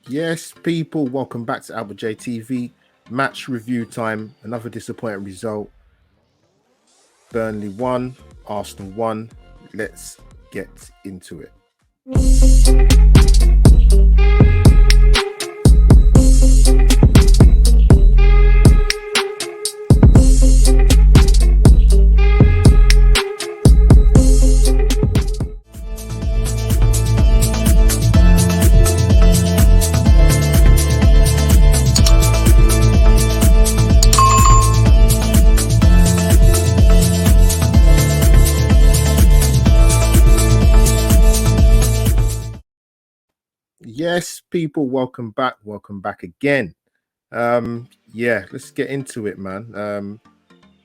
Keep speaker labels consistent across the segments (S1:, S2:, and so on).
S1: Yes, people, welcome back to Albert J TV. Match review time. Another disappointing result. Burnley won, Arsenal won. Let's get into it. Yes, people, welcome back. Welcome back again. Let's get into it, man.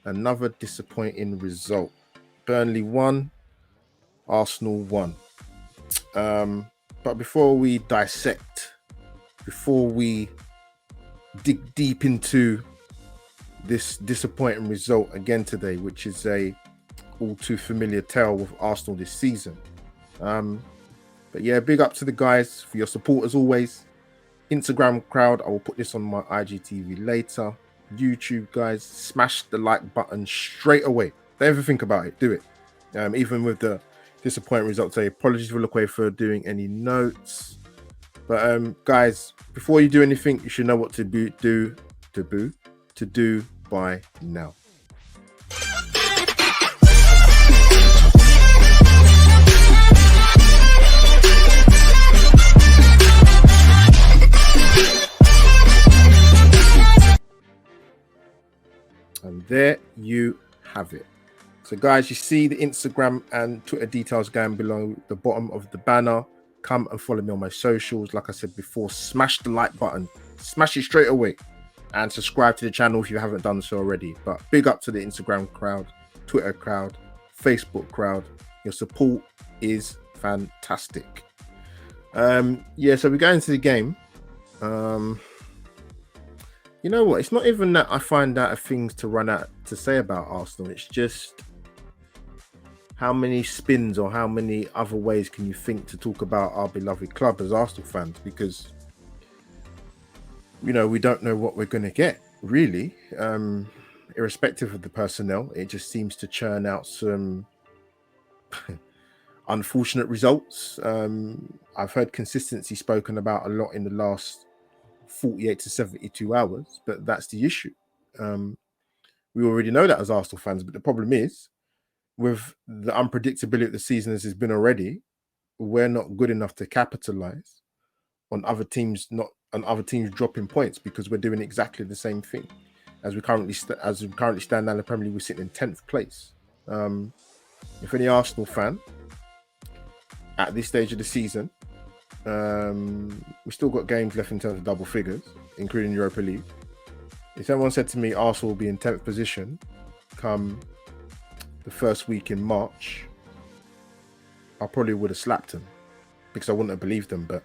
S1: Another disappointing result. Burnley won, Arsenal won. But before we dissect, before we dig deep into this disappointing result again today, which is a all too familiar tale with Arsenal this season. But yeah, big up to the guys for your support as always. Instagram crowd, I will put this on my IGTV later. YouTube guys, smash the like button straight away. Don't ever think about it, do it. Even with the disappointing result today, apologies for Lookaway for doing any notes. But guys, before you do anything, you should know what to do by now. And there you have it. So guys, you see the Instagram and Twitter details going below the bottom of the banner. Come and follow me on my socials. Like I said before, smash the like button. Smash it straight away. And subscribe to the channel if you haven't done so already. But big up to the Instagram crowd, Twitter crowd, Facebook crowd. Your support is fantastic. So we're going to the game. You know what? It's not even that I find out of things to run out to say about Arsenal. It's just how many spins or how many other ways can you think to talk about our beloved club as Arsenal fans? Because, you know, we don't know what we're going to get, really. Irrespective of the personnel, it just seems to churn out some unfortunate results. I've heard consistency spoken about a lot in the last 48 to 72 hours, but that's the issue. We already know that as Arsenal fans, but the problem is with the unpredictability of the season as it's been already, we're not good enough to capitalize on other teams dropping points because we're doing exactly the same thing as we currently stand now in the Premier League. We're sitting in 10th place. If any Arsenal fan at this stage of the season, we still got games left in terms of double figures, including Europa League. If anyone said to me Arsenal will be in 10th position come the first week in March, I probably would have slapped them because I wouldn't have believed them. But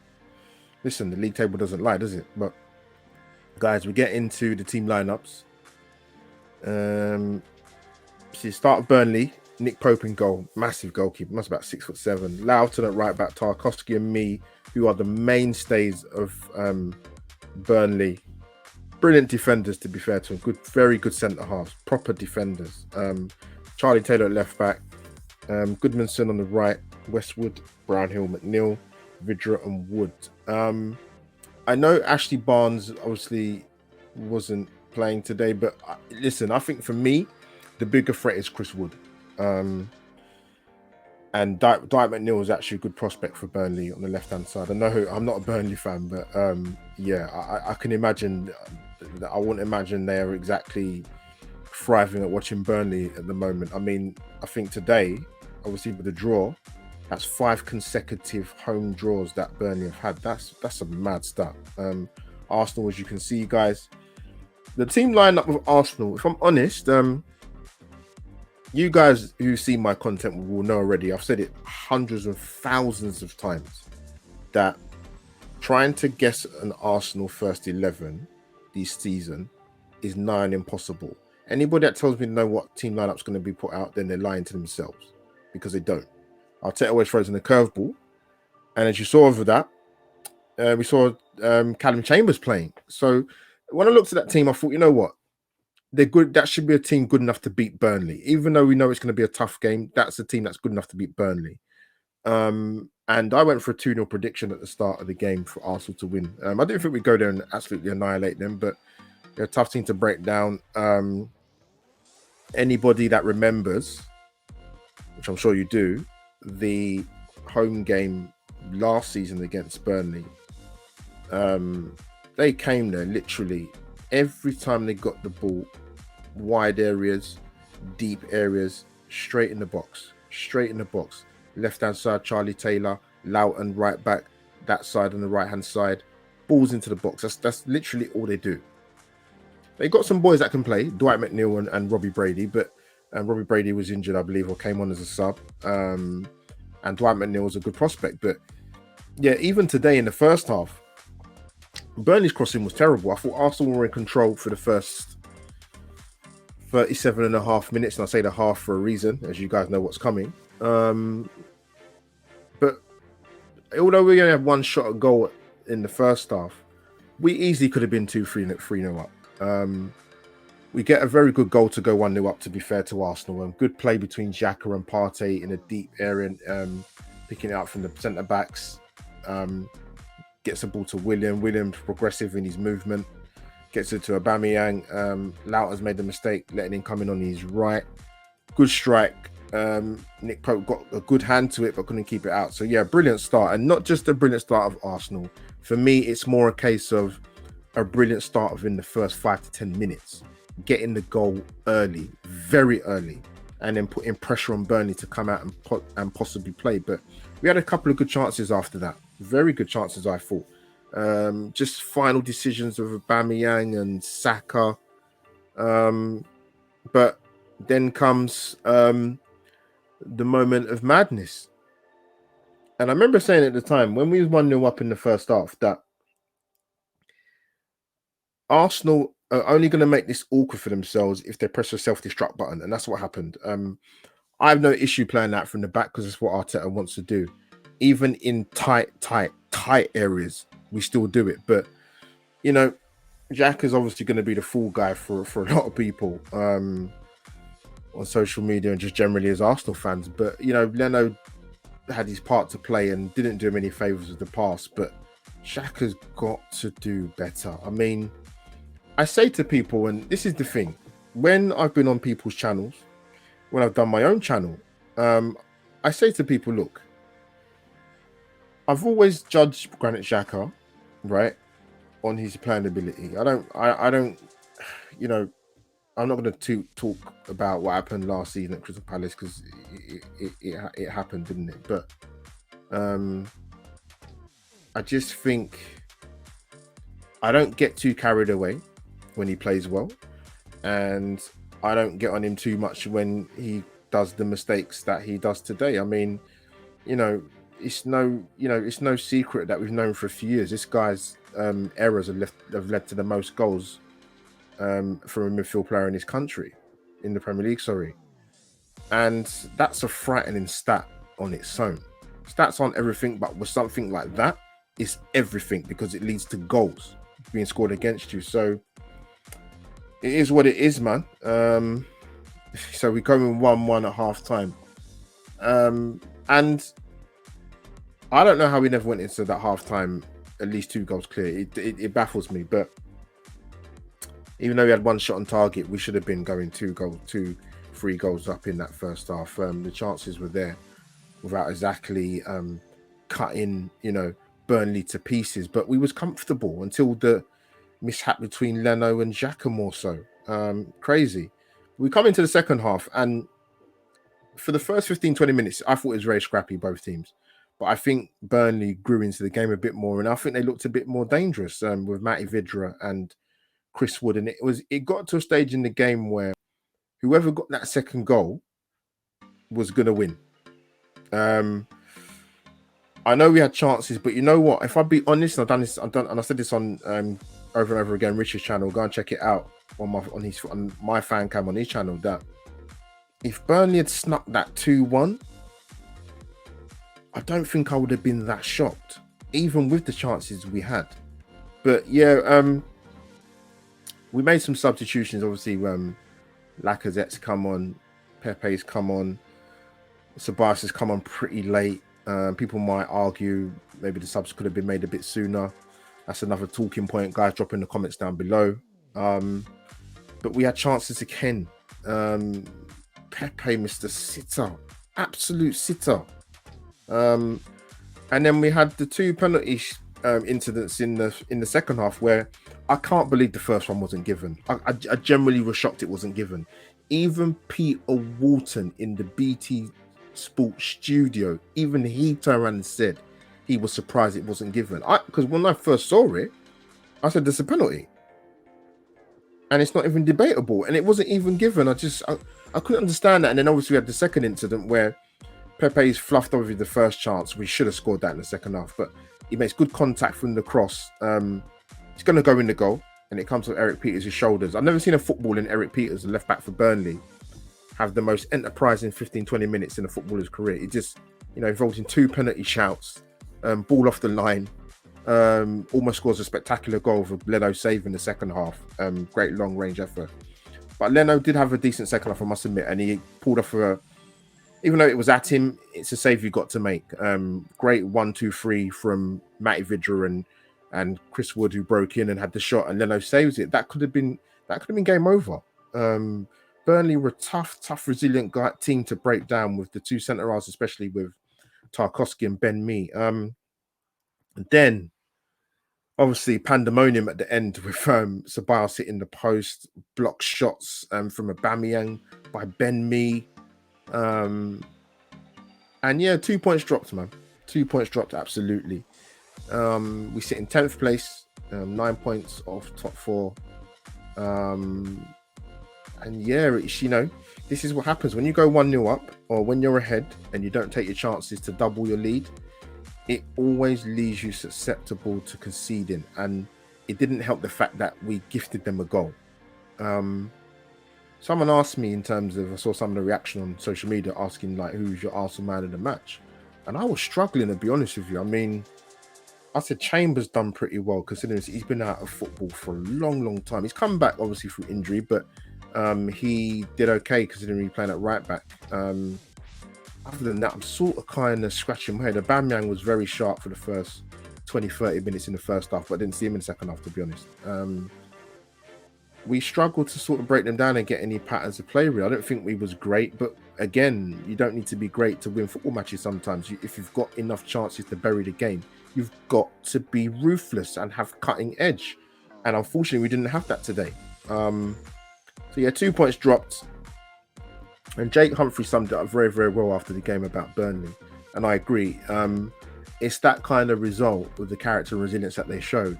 S1: listen, the league table doesn't lie, does it? But guys, we get into the team lineups. See, start of Burnley, Nick Pope in goal, massive goalkeeper, must be about 6'7". Loughton at right back, Tarkowski and me, who are the mainstays of Burnley. Brilliant defenders, to be fair to them. Very good centre halves, proper defenders. Charlie Taylor at left back, Goodmanson on the right, Westwood, Brownhill, McNeil, Vidra and Wood. I know Ashley Barnes obviously wasn't playing today, but listen, I think for me, the bigger threat is Chris Wood. And Dwight McNeil is actually a good prospect for Burnley on the left-hand side. I know I'm not a Burnley fan, but I can imagine. I wouldn't imagine they're exactly thriving at watching Burnley at the moment. I mean, I think today, obviously with the draw, that's 5 consecutive home draws that Burnley have had. That's a mad start. Arsenal, as you can see, guys, the team lineup with Arsenal, if I'm honest, you guys who see my content will know already. I've said it hundreds of thousands of times that trying to guess an Arsenal first 11 this season is nigh on impossible. Anybody that tells me to know what team lineup's going to be put out, then they're lying to themselves because they don't. Arteta always throws in a curveball, and as you saw over that, we saw Callum Chambers playing. So when I looked at that team, I thought, you know what? They're good. That should be a team good enough to beat Burnley. Even though we know it's going to be a tough game, that's a team that's good enough to beat Burnley. And I went for a 2-0 prediction at the start of the game for Arsenal to win. I didn't think we'd go there and absolutely annihilate them, but they're a tough team to break down. Anybody that remembers, which I'm sure you do, the home game last season against Burnley, they came there literally every time they got the ball, wide areas, deep areas, straight in the box. Left hand side, Charlie Taylor, Loughton right back, that side on the right hand side, balls into the box. That's literally all they do. They got some boys that can play, Dwight McNeil and Robbie Brady, but Robbie Brady was injured, I believe, or came on as a sub. And Dwight McNeil was a good prospect. But yeah, even today in the first half, Burnley's crossing was terrible. I thought Arsenal were in control for the first 37 and a half minutes, and I say the half for a reason, as you guys know what's coming. But although we only had one shot at goal in the first half, we easily could have been 2-3-0 up. We get a very good goal to go 1-0 up, to be fair to Arsenal. Good play between Xhaka and Partey in a deep area, picking it up from the centre backs. Gets the ball to William. William's progressive in his movement. Gets it to Aubameyang. Loughton's made the mistake, letting him come in on his right. Good strike. Nick Pope got a good hand to it, but couldn't keep it out. So yeah, brilliant start. And not just a brilliant start of Arsenal. For me, it's more a case of a brilliant start of in the first 5 to 10 minutes. Getting the goal early, very early, and then putting pressure on Burnley to come out and possibly play. But we had a couple of good chances after that. Very good chances, I thought. Just final decisions of Aubameyang and Saka. But then comes the moment of madness. And I remember saying at the time, when we was 1-0 up in the first half, that Arsenal are only going to make this awkward for themselves if they press the self-destruct button. And that's what happened. I have no issue playing that from the back because it's what Arteta wants to do. Even in tight areas, we still do it. But, you know, Jack is obviously going to be the fool guy for a lot of people on social media and just generally as Arsenal fans. But, you know, Leno had his part to play and didn't do him any favours with the pass. But Xhaka's got to do better. I mean, I say to people, and this is the thing, when I've been on people's channels, when I've done my own channel, I say to people, look, I've always judged Granit Xhaka, right, on his playing ability. I don't, you know, I'm not going to talk about what happened last season at Crystal Palace because it happened, didn't it? But I just think I don't get too carried away when he plays well, and I don't get on him too much when he does the mistakes that he does today. I mean, you know, it's no secret that we've known for a few years. This guy's errors have led to the most goals from a midfield player in this country, in the Premier League, sorry. And that's a frightening stat on its own. Stats aren't everything, but with something like that, it's everything because it leads to goals being scored against you. So it is what it is, man. So we come in 1-1 at half time. And I don't know how we never went into that half time at least 2 goals clear. It baffles me. But even though we had one shot on target, we should have been going 2-3 goals up in that first half. The chances were there without exactly cutting, you know, Burnley to pieces. But we was comfortable until the mishap between Leno and Xhaka more so. Crazy. We come into the second half, and for the first 15-20 minutes, I thought it was very scrappy, both teams. But I think Burnley grew into the game a bit more, and I think they looked a bit more dangerous with Matty Vidra and Chris Wood. And it got to a stage in the game where whoever got that second goal was going to win. I know we had chances, but you know what? If I be honest, and I said this on over and over again, Richard's channel. Go and check it out on my fan cam on his channel. That if Burnley had snuck that 2-1, I don't think I would have been that shocked, even with the chances we had. But yeah, we made some substitutions. Obviously, Lacazette's come on, Pepe's come on, Ceballos has come on pretty late. People might argue maybe the subs could have been made a bit sooner. That's another talking point. Guys, drop in the comments down below. But we had chances again. Pepe, Mr. Sitter, absolute sitter. And then we had the two penalty incidents in the second half where I can't believe the first one wasn't given. I generally was shocked it wasn't given. Even Peter Walton in the BT Sports studio, even he turned around and said he was surprised it wasn't given. Because when I first saw it, I said there's a penalty. And it's not even debatable. And it wasn't even given. I couldn't understand that. And then obviously we had the second incident where Pepe's fluffed over the first chance. We should have scored that in the second half. But he makes good contact from the cross. It's going to go in the goal. And it comes to Eric Peters' shoulders. I've never seen a football in Eric Peters, the left back for Burnley, have the most enterprising 15-20 minutes in a footballer's career. It just, involved in two penalty shouts, ball off the line, almost scores a spectacular goal for Leno saving the second half. Great long range effort. But Leno did have a decent second half, I must admit, and he pulled off even though it was at him, it's a save you got to make. Great 1-2-3 from Matty Vidra and Chris Wood, who broke in and had the shot, and Leno saves it. That could have been game over. Burnley were a tough, resilient team to break down with the two centre halves, especially with Tarkowski and Ben Mee. Then, obviously, pandemonium at the end with Ceballos hitting the post, blocked shots from Aubameyang by Ben Mee. And yeah, 2 points dropped, man. 2 points dropped, absolutely. We sit in 10th place, 9 points off top 4. And yeah, this is what happens when you go 1-0 up, or when you're ahead and you don't take your chances to double your lead. It always leaves you susceptible to conceding, and it didn't help the fact that we gifted them a goal. Someone asked me I saw some of the reaction on social media asking like, who's your Arsenal man of the match? And I was struggling, to be honest with you. I mean, I said Chambers done pretty well considering he's been out of football for a long time. He's come back obviously through injury, but he did okay considering he playing at right back. Other than that, I'm sort of kind of scratching my head. Aubameyang was very sharp for the first 20-30 minutes in the first half, but I didn't see him in the second half, to be honest. We struggled to sort of break them down and get any patterns of play. Really, I don't think we was great, but again, you don't need to be great to win football matches. Sometimes, if you've got enough chances to bury the game, you've got to be ruthless and have cutting edge. And unfortunately, we didn't have that today. So yeah, 2 points dropped. And Jake Humphrey summed it up very, very well after the game about Burnley. And I agree. It's that kind of result with the character and resilience that they showed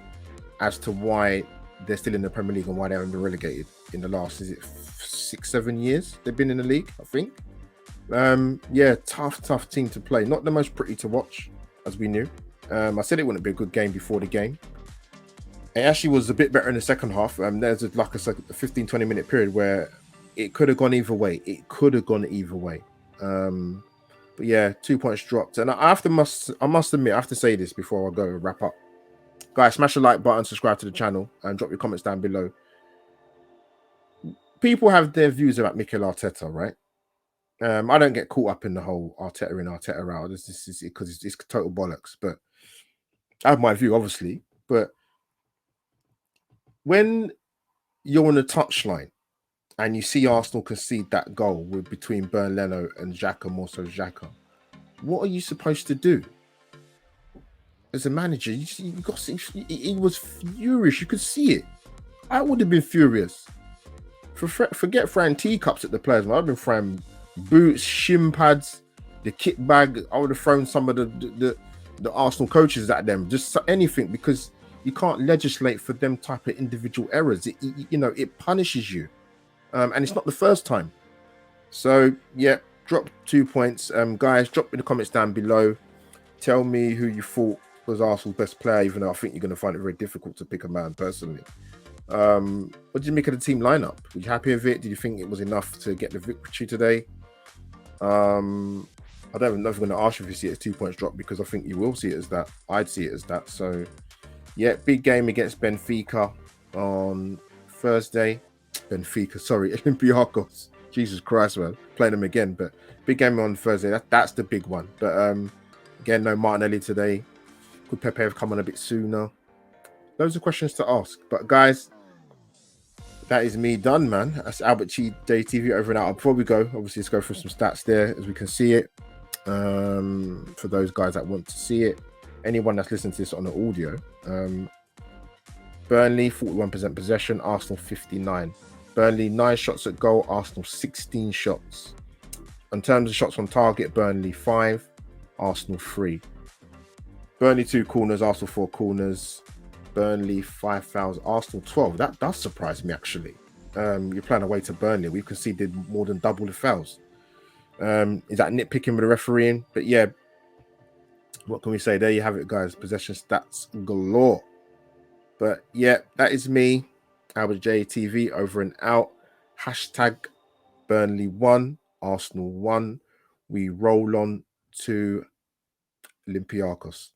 S1: as to why they're still in the Premier League and why they haven't been relegated in the last, 6-7 years they've been in the league, I think. Yeah, tough team to play. Not the most pretty to watch, as we knew. I said it wouldn't be a good game before the game. It actually was a bit better in the second half. There's a 15-20 minute period where it could have gone either way. But yeah, 2 points dropped. And I must admit, I have to say this before I go and wrap up. Guys, smash the like button, subscribe to the channel, and drop your comments down below. People have their views about Mikel Arteta, right? I don't get caught up in the whole Arteta in, Arteta out. This is because it's total bollocks. But I have my view, obviously. But when you're on the touchline and you see Arsenal concede that goal between Bernd Leno and Xhaka, more so Xhaka, what are you supposed to do? As a manager, he was furious. You could see it. I would have been furious. Forget throwing teacups at the players. I've been throwing boots, shin pads, the kit bag. I would have thrown some of the Arsenal coaches at them. Just anything, because you can't legislate for them type of individual errors. It punishes you, and it's not the first time. So yeah, drop 2 points. Guys, drop in the comments down below. Tell me who you thought was Arsenal's best player, even though I think you're going to find it very difficult to pick a man personally. What did you make of the team lineup? Were you happy with it? Did you think it was enough to get the victory today? I don't know if I'm going to ask you if you see it as 2 points drop, because I think you will see it as that. I'd see it as that. So Yeah, big game against Benfica on Thursday. Benfica, sorry, Olympiacos. Jesus Christ, man, playing them again. But big game on Thursday. That's the big one. But again, no Martinelli today. Could Pepe have come on a bit sooner? Those are questions to ask. But guys, that is me done, man. That's Albert Chi JTV over and out. Before we go, obviously, let's go through some stats there as we can see it. For those guys that want to see it, anyone that's listening to this on the audio, Burnley 41% possession, Arsenal 59. Burnley 9 shots at goal, Arsenal 16 shots. In terms of shots on target, Burnley 5, Arsenal 3. Burnley 2 corners, Arsenal 4 corners. Burnley 5,000, Arsenal 12. That does surprise me, actually. You're playing away to Burnley. We've conceded more than double the fouls. Is that nitpicking with the refereeing? But yeah, what can we say? There you have it, guys. Possession stats galore. But yeah, that is me, Albert JTV, over and out. Hashtag Burnley 1, Arsenal 1. We roll on to Olympiacos.